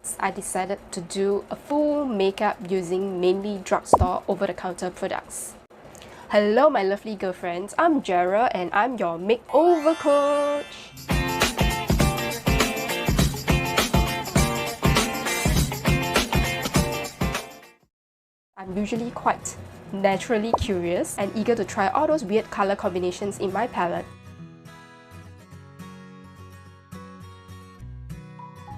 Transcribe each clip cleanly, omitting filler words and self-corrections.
I decided to do a full makeup using mainly drugstore over-the-counter products. Hello my lovely girlfriends, I'm Jara and I'm your makeover coach. I'm usually quite naturally curious and eager to try all those weird color combinations in my palette.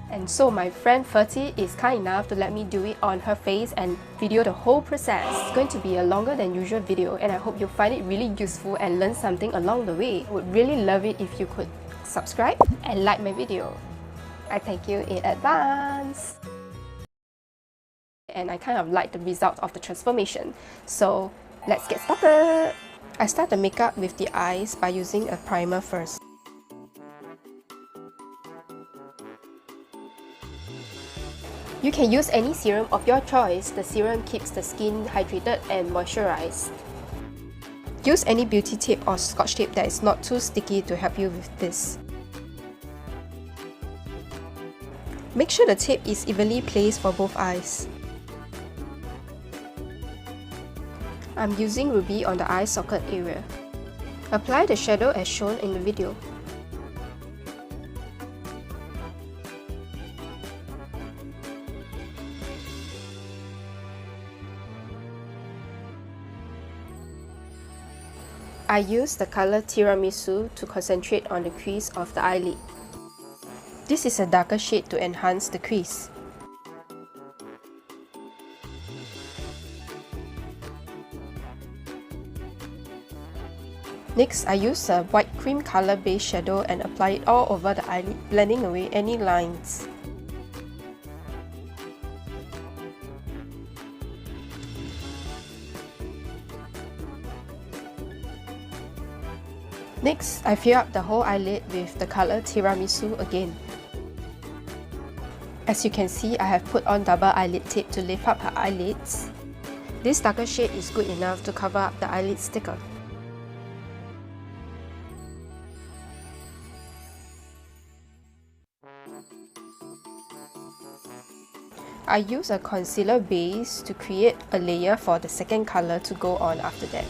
And so my friend Fertie is kind enough to let me do it on her face and video the whole process. It's going to be a longer than usual video and I hope you'll find it really useful and learn something along the way. I would really love it if you could subscribe and like my video. I thank you in advance. And I kind of like the result of the transformation. So let's get started! I start the makeup with the eyes by using a primer first. You can use any serum of your choice. The serum keeps the skin hydrated and moisturized. Use any beauty tape or scotch tape that is not too sticky to help you with this. Make sure the tape is evenly placed for both eyes. I'm using Ruby on the eye socket area. Apply the shadow as shown in the video. I use the color Tiramisu to concentrate on the crease of the eyelid. This is a darker shade to enhance the crease. Next, I use a white cream color base shadow and apply it all over the eyelid, blending away any lines. Next, I fill up the whole eyelid with the color Tiramisu again. As you can see, I have put on double eyelid tape to lift up her eyelids. This darker shade is good enough to cover up the eyelid sticker. I use a concealer base to create a layer for the second color to go on after that.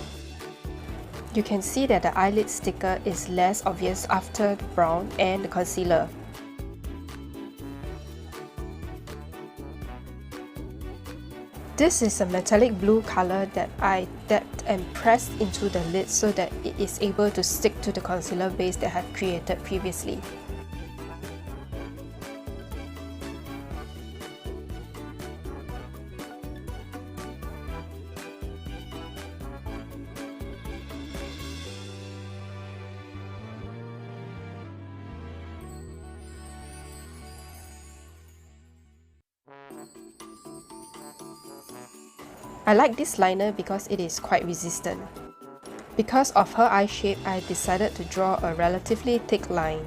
You can see that the eyelid sticker is less obvious after the brown and the concealer. This is a metallic blue color that I dabbed and pressed into the lid so that it is able to stick to the concealer base that I have created previously. I like this liner because it is quite resistant. Because of her eye shape, I decided to draw a relatively thick line.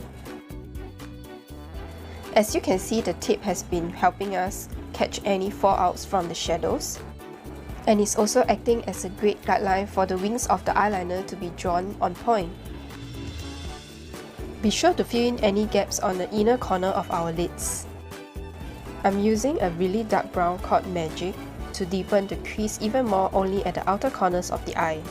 As you can see, the tape has been helping us catch any fallouts from the shadows. And it's also acting as a great guideline for the wings of the eyeliner to be drawn on point. Be sure to fill in any gaps on the inner corner of our lids. I'm using a really dark brown called Magic to deepen the crease even more only at the outer corners of the eye.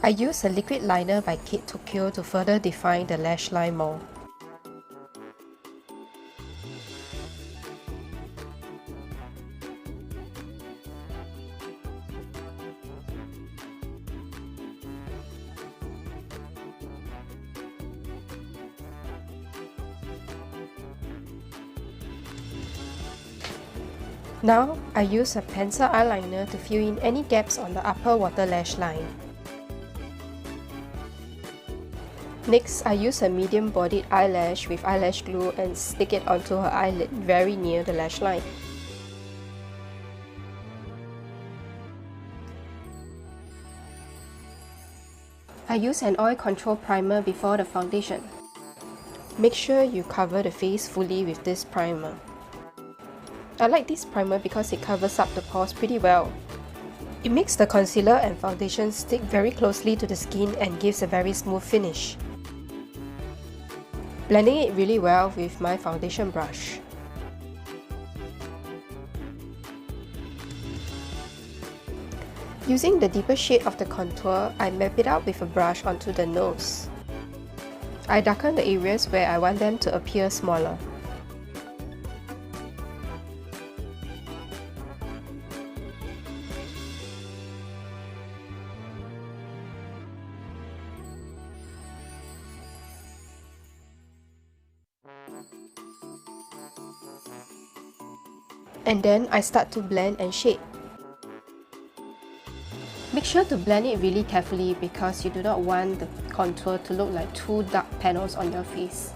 I use a liquid liner by Kate Tokyo to further define the lash line more. Now, I use a pencil eyeliner to fill in any gaps on the upper water lash line. Next, I use a medium-bodied eyelash with eyelash glue and stick it onto her eyelid very near the lash line. I use an oil control primer before the foundation. Make sure you cover the face fully with this primer. I like this primer because it covers up the pores pretty well. It makes the concealer and foundation stick very closely to the skin and gives a very smooth finish. Blending it really well with my foundation brush. Using the deeper shade of the contour, I map it out with a brush onto the nose. I darken the areas where I want them to appear smaller. And then I start to blend and shade. Make sure to blend it really carefully because you do not want the contour to look like two dark panels on your face.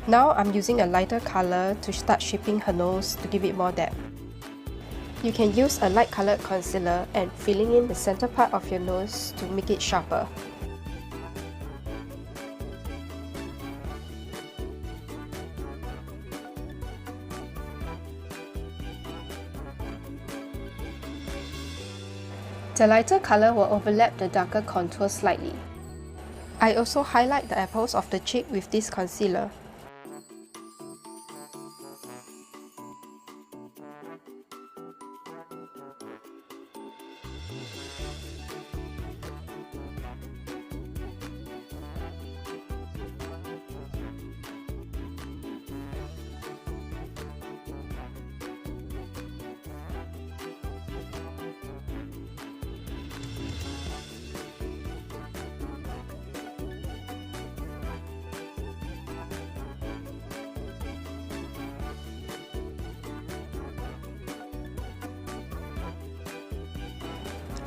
Now I'm using a lighter color to start shaping her nose to give it more depth. You can use a light colored concealer and filling in the center part of your nose to make it sharper. The lighter color will overlap the darker contour slightly. I also highlight the apples of the cheek with this concealer.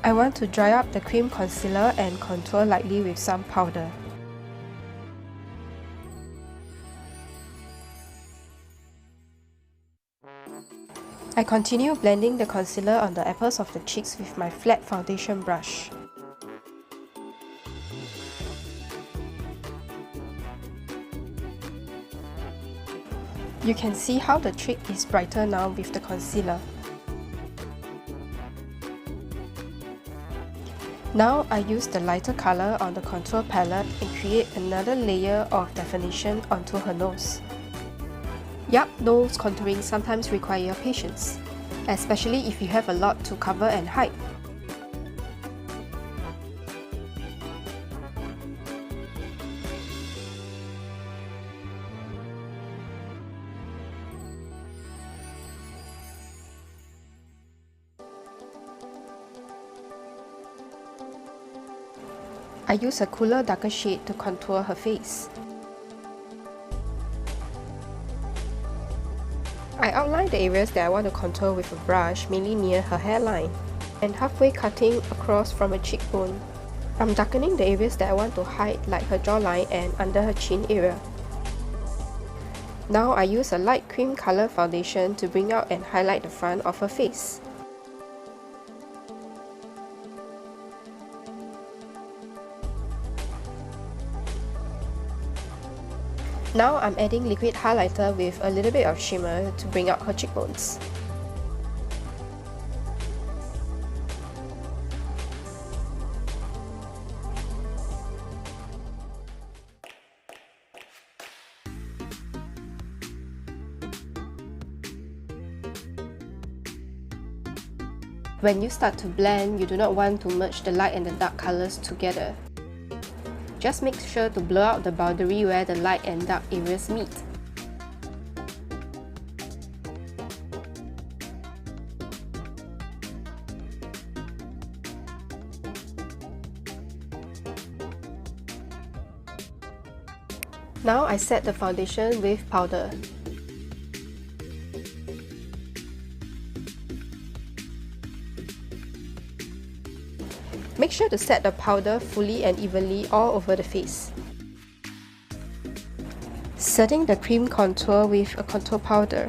I want to dry up the cream concealer and contour lightly with some powder. I continue blending the concealer on the apples of the cheeks with my flat foundation brush. You can see how the cheek is brighter now with the concealer. Now I use the lighter color on the contour palette and create another layer of definition onto her nose. Yup, nose contouring sometimes requires patience, especially if you have a lot to cover and hide. I use a cooler, darker shade to contour her face. I outline the areas that I want to contour with a brush, mainly near her hairline, and halfway cutting across from her cheekbone. I'm darkening the areas that I want to hide, like her jawline and under her chin area. Now I use a light cream color foundation to bring out and highlight the front of her face. Now I'm adding liquid highlighter with a little bit of shimmer to bring out her cheekbones. When you start to blend, you do not want to merge the light and the dark colors together. Just make sure to blur out the boundary where the light and dark areas meet. Now I set the foundation with powder. Make sure to set the powder fully and evenly all over the face. Setting the cream contour with a contour powder.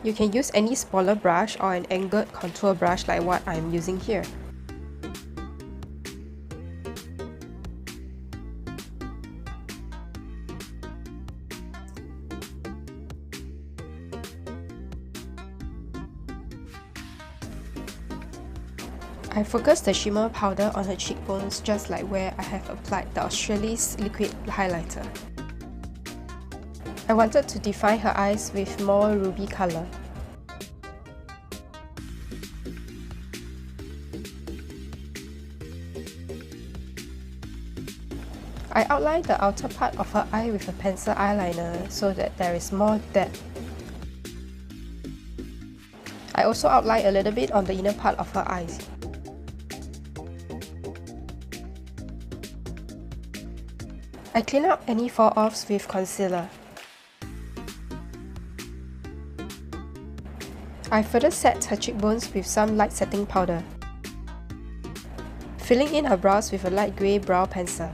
You can use any smaller brush or an angled contour brush like what I'm using here. I focused the shimmer powder on her cheekbones just like where I have applied the Australis liquid highlighter. I wanted to define her eyes with more ruby colour. I outlined the outer part of her eye with a pencil eyeliner so that there is more depth. I also outlined a little bit on the inner part of her eyes. I clean up any fall-offs with concealer. I further set her cheekbones with some light setting powder, filling in her brows with a light grey brow pencil.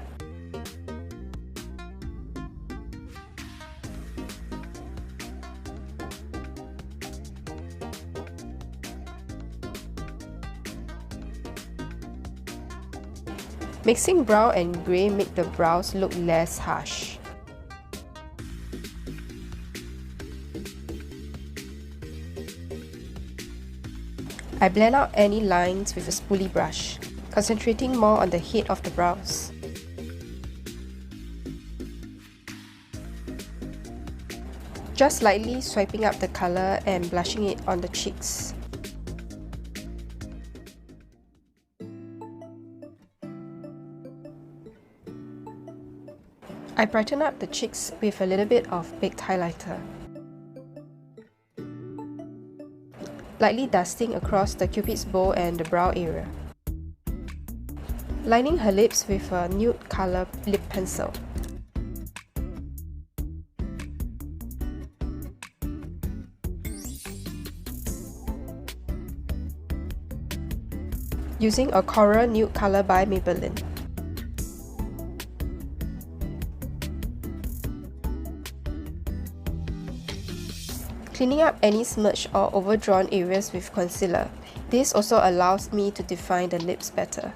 Mixing brown and grey make the brows look less harsh. I blend out any lines with a spoolie brush, concentrating more on the head of the brows. Just lightly swiping up the colour and blushing it on the cheeks. I brighten up the cheeks with a little bit of baked highlighter. Lightly dusting across the cupid's bow and the brow area. Lining her lips with a nude colour lip pencil. Using a coral nude colour by Maybelline. Cleaning up any smudge or overdrawn areas with concealer. This also allows me to define the lips better.